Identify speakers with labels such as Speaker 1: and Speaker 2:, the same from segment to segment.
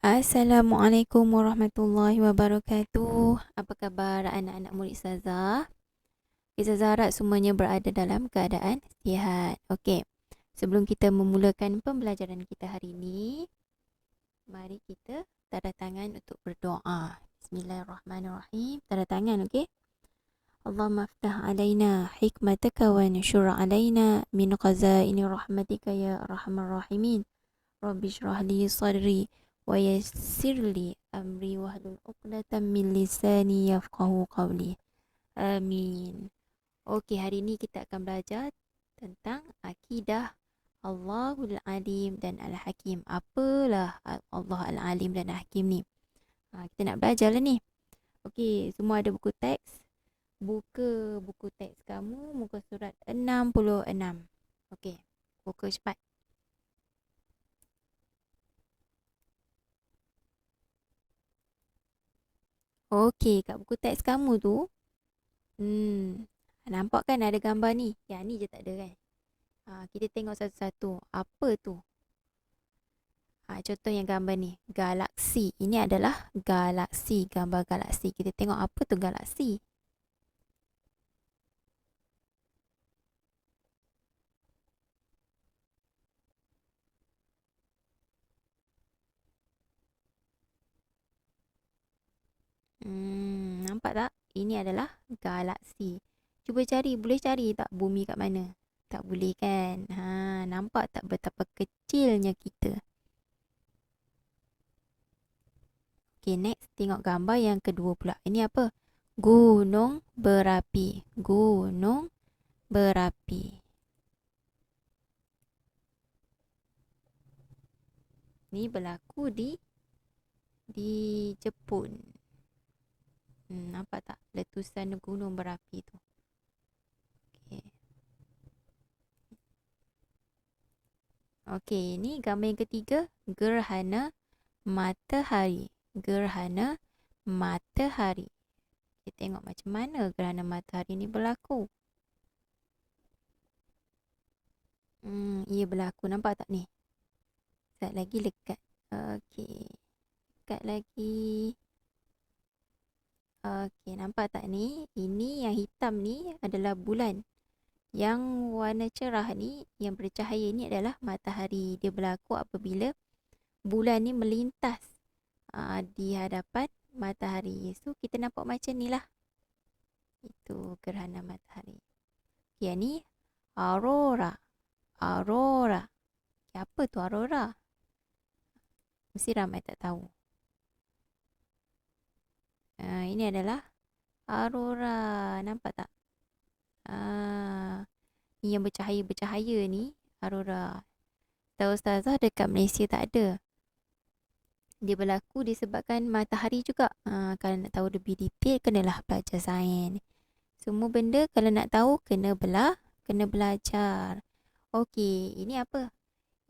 Speaker 1: Assalamualaikum warahmatullahi wabarakatuh. Apa khabar anak-anak murid Ustazah? Ustazah harap semuanya berada dalam keadaan sihat. Okey. Sebelum kita memulakan pembelajaran kita hari ini, mari kita tanda tangan untuk berdoa. Bismillahirrahmanirrahim. Tanda tangan, okey? Allahumma aftah alaina hikmataka wa nushur alaina min khazaini rahmatika ya arhamar rahimin. Rabbi shrah li sadri wa yassir li amri wahlul 'uqdatam min lisani yafqahu qawli. Amin. Okey, hari ini kita akan belajar tentang akidah Allahul Alim dan Al-Hakim. Apalah Allah Al-Alim dan Al-Hakim ni? Kita nak belajar lah ni. Okey, semua ada buku teks. Buka buku teks kamu, muka surat 66. Okey, buka cepat. Okey, kat buku teks kamu tu, nampak kan ada gambar ni? Yang ni je tak ada kan? Kita tengok satu-satu. Apa tu? Contoh yang gambar ni, galaksi. Ini adalah galaksi, gambar galaksi. Kita tengok apa tu galaksi. Nampak tak? Ini adalah galaksi. Cuba cari, boleh cari tak bumi kat mana? Tak boleh kan? Nampak tak betapa kecilnya kita? Okay, next tengok gambar yang kedua pula. Ini apa? Gunung berapi. Gunung berapi. Ni berlaku di Jepun. Nampak tak letusan gunung berapi tu? Okay. Okey, ni gambar yang ketiga, gerhana matahari. Gerhana matahari. Kita tengok macam mana gerhana matahari ni berlaku. Ia berlaku. Nampak tak ni? Sekejap lagi dekat. Okey. Dekat lagi. Okey, nampak tak ni? Ini yang hitam ni adalah bulan. Yang warna cerah ni, yang bercahaya ni adalah matahari. Dia berlaku apabila bulan ni melintas di hadapan matahari. So, kita nampak macam ni lah. Itu gerhana matahari. Yang ni aurora. Aurora. Apa tu aurora? Mesti ramai tak tahu. Ini adalah aurora. Nampak tak? Ni yang bercahaya-bercahaya ni aurora. Tahu Ustazah dekat Malaysia tak ada. Dia berlaku disebabkan matahari juga. Kalau nak tahu lebih detail, kenalah belajar sains. Semua benda kalau nak tahu, kena belajar. Okey, ini apa?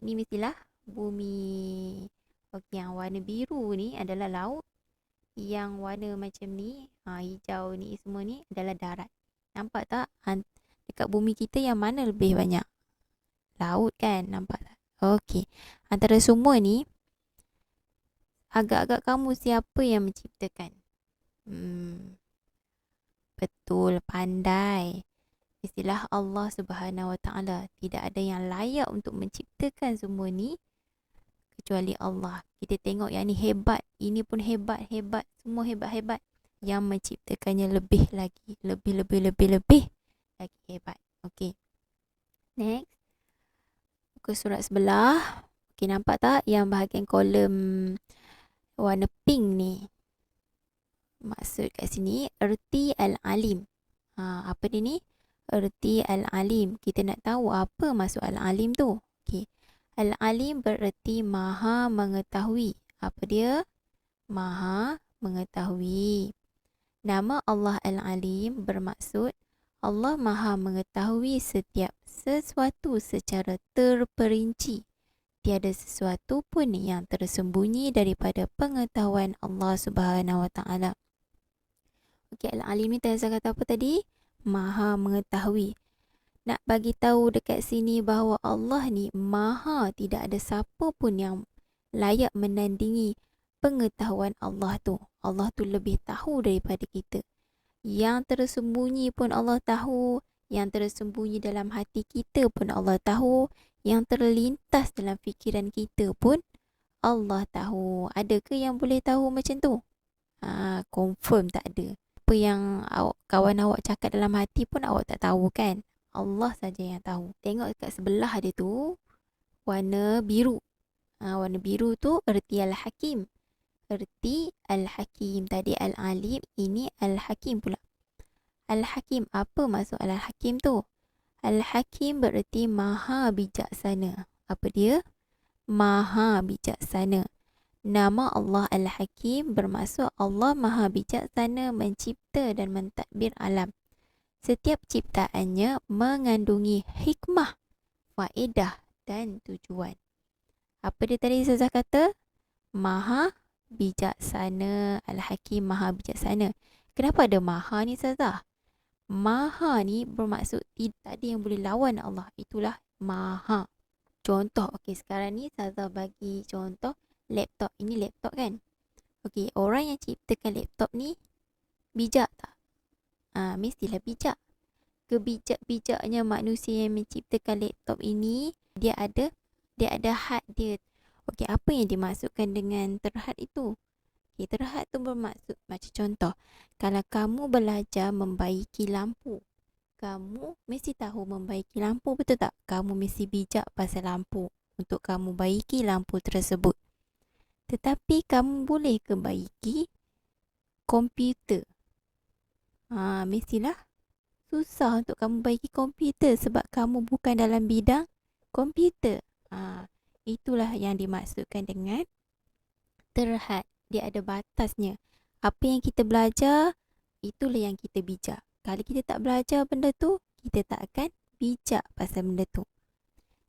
Speaker 1: Ini mestilah bumi. Okey, yang warna biru ni adalah laut. Yang warna macam ni, hijau ni semua ni adalah darat. Nampak tak? Dekat bumi kita yang mana lebih banyak? Laut kan? Nampak tak? Okey. Antara semua ni, agak-agak kamu siapa yang menciptakan? Betul, pandai. Istilah Allah Subhanahu Wa Taala. Tidak ada yang layak untuk menciptakan semua ni kecuali Allah. Kita tengok yang ni hebat. Ini pun hebat. Semua hebat. Yang menciptakannya lebih lagi. Lebih lagi hebat. Okey. Next. Buka surat sebelah. Okey, nampak tak yang bahagian kolom warna pink ni? Maksud kat sini, erti al-alim. Apa dia ni? Erti al-alim. Kita nak tahu apa maksud al-alim tu. Okey. Al-alim bererti maha mengetahui. Apa dia? Maha mengetahui. Nama Allah al-alim bermaksud Allah maha mengetahui setiap sesuatu secara terperinci. Tiada sesuatu pun yang tersembunyi daripada pengetahuan Allah Subhanahu Wa Taala. Okey, al-alim ni Tazah kata apa tadi? Maha mengetahui. Nak bagi tahu dekat sini bahawa Allah ni maha, tidak ada siapa pun yang layak menandingi pengetahuan Allah tu. Allah tu lebih tahu daripada kita. Yang tersembunyi pun Allah tahu. Yang tersembunyi dalam hati kita pun Allah tahu. Yang terlintas dalam fikiran kita pun Allah tahu. Adakah yang boleh tahu macam tu? Confirm tak ada. Apa yang kawan awak cakap dalam hati pun awak tak tahu kan? Allah saja yang tahu. Tengok dekat sebelah dia tu, warna biru. Warna biru tu erti Al-Hakim. Erti Al-Hakim. Tadi Al-Alim, ini Al-Hakim pula. Al-Hakim, apa maksud Al-Hakim tu? Al-Hakim bererti maha bijaksana. Apa dia? Maha bijaksana. Nama Allah Al-Hakim bermaksud Allah maha bijaksana mencipta dan mentadbir alam. Setiap ciptaannya mengandungi hikmah, faedah dan tujuan. Apa dia tadi Ustazah kata? Maha bijaksana. Al-Hakim maha bijaksana. Kenapa ada maha ni Ustazah? Maha ni bermaksud tidak ada yang boleh lawan Allah. Itulah maha. Contoh, okey sekarang ni Ustazah bagi contoh laptop. Ini laptop kan? Okey, orang yang ciptakan laptop ni bijak tak? Mestilah bijak. Kebijak-bijaknya manusia yang menciptakan laptop ini, dia ada had dia. Okey, apa yang dimaksudkan dengan terhad itu? Okey, terhad tu bermaksud macam contoh, kalau kamu belajar membaiki lampu, kamu mesti tahu membaiki lampu, betul tak? Kamu mesti bijak pasal lampu untuk kamu baiki lampu tersebut. Tetapi kamu boleh ke baiki komputer? Mestilah susah untuk kamu baiki komputer sebab kamu bukan dalam bidang komputer. Itulah yang dimaksudkan dengan terhad. Dia ada batasnya. Apa yang kita belajar, itulah yang kita bijak. Kalau kita tak belajar benda tu, kita tak akan bijak pasal benda tu.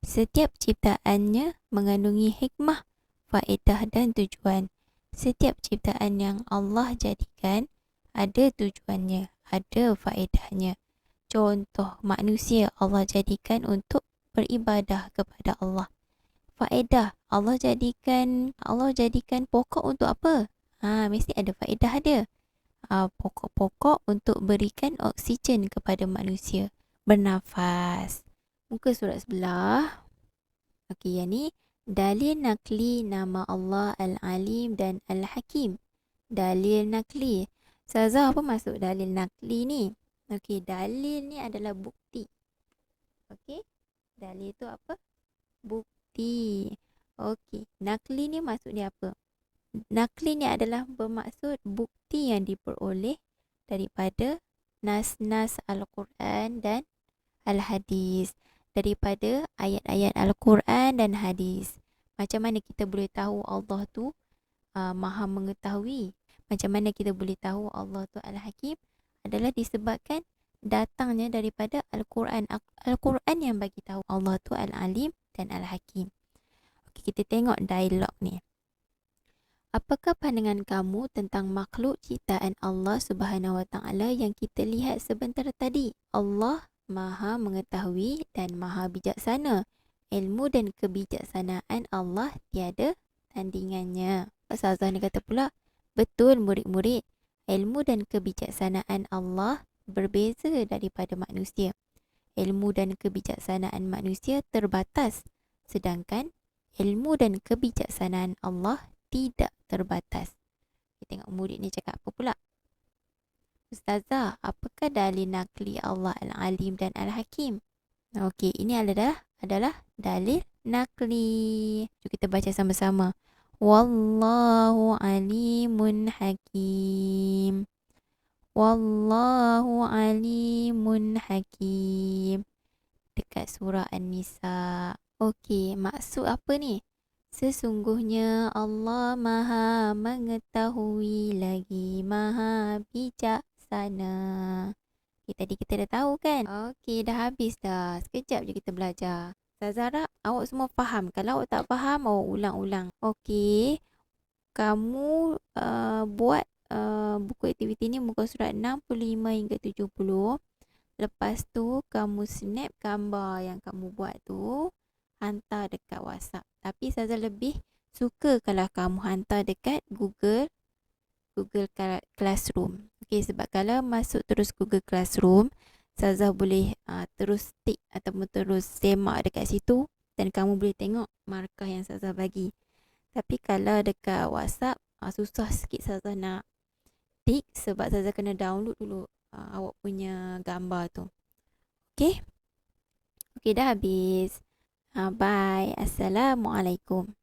Speaker 1: Setiap ciptaannya mengandungi hikmah, faedah dan tujuan. Setiap ciptaan yang Allah jadikan ada tujuannya, ada faedahnya. Contoh manusia Allah jadikan untuk beribadah kepada Allah. Faedah Allah jadikan pokok untuk apa? Mesti ada faedah dia. Pokok-pokok untuk berikan oksigen kepada manusia bernafas. Muka surat sebelah. Okey, yang ni dalil nakli nama Allah Al-Alim dan Al-Hakim. Dalil nakli. Ustazah, apa maksud dalil nakli ni? Okey, dalil ni adalah bukti. Okey, dalil tu apa? Bukti. Okey, nakli ni maksudnya apa? Nakli ni adalah bermaksud bukti yang diperoleh daripada nas-nas Al-Quran dan Al-Hadis. Daripada ayat-ayat Al-Quran dan Hadis. Macam mana kita boleh tahu Allah tu maha mengetahui? Macam mana kita boleh tahu Allah tu Al-Hakim? Adalah disebabkan datangnya daripada Al-Quran. Al-Quran yang bagi tahu Allah tu Al-Alim dan Al-Hakim. Okey, kita tengok dialog ni. Apakah pandangan kamu tentang makhluk ciptaan Allah Subhanahu Wa Taala yang kita lihat sebentar tadi? Allah maha mengetahui dan maha bijaksana. Ilmu dan kebijaksanaan Allah tiada tandingannya. Ustazah ni kata pula, betul murid-murid, ilmu dan kebijaksanaan Allah berbeza daripada manusia. Ilmu dan kebijaksanaan manusia terbatas, sedangkan ilmu dan kebijaksanaan Allah tidak terbatas. Kita tengok murid ni cakap apa pula. Ustazah, apakah dalil nakli Allah Al-Alim dan Al-Hakim? Okey, ini adalah dalil nakli. Jom kita baca sama-sama. Wallahu alimun hakim. Wallahu alimun hakim. Dekat surah An-Nisa. Okey, maksud apa ni? Sesungguhnya Allah maha mengetahui lagi maha bijaksana. Tadi kita dah tahu kan? Okey, dah habis dah. Sekejap je kita belajar. Ustazah, awak semua faham? Kalau awak tak faham, awak ulang-ulang. Okey, kamu buat buku aktiviti ni muka surat 65 hingga 70. Lepas tu, kamu snap gambar yang kamu buat tu, hantar dekat WhatsApp. Tapi Ustazah lebih suka kalau kamu hantar dekat Google Classroom. Okey, sebab kalau masuk terus Google Classroom, Ustazah boleh terus tick ataupun terus semak dekat situ dan kamu boleh tengok markah yang Ustazah bagi. Tapi kalau dekat WhatsApp, susah sikit Ustazah nak tick sebab Ustazah kena download dulu awak punya gambar tu. Okey? Okey, dah habis. Bye. Assalamualaikum.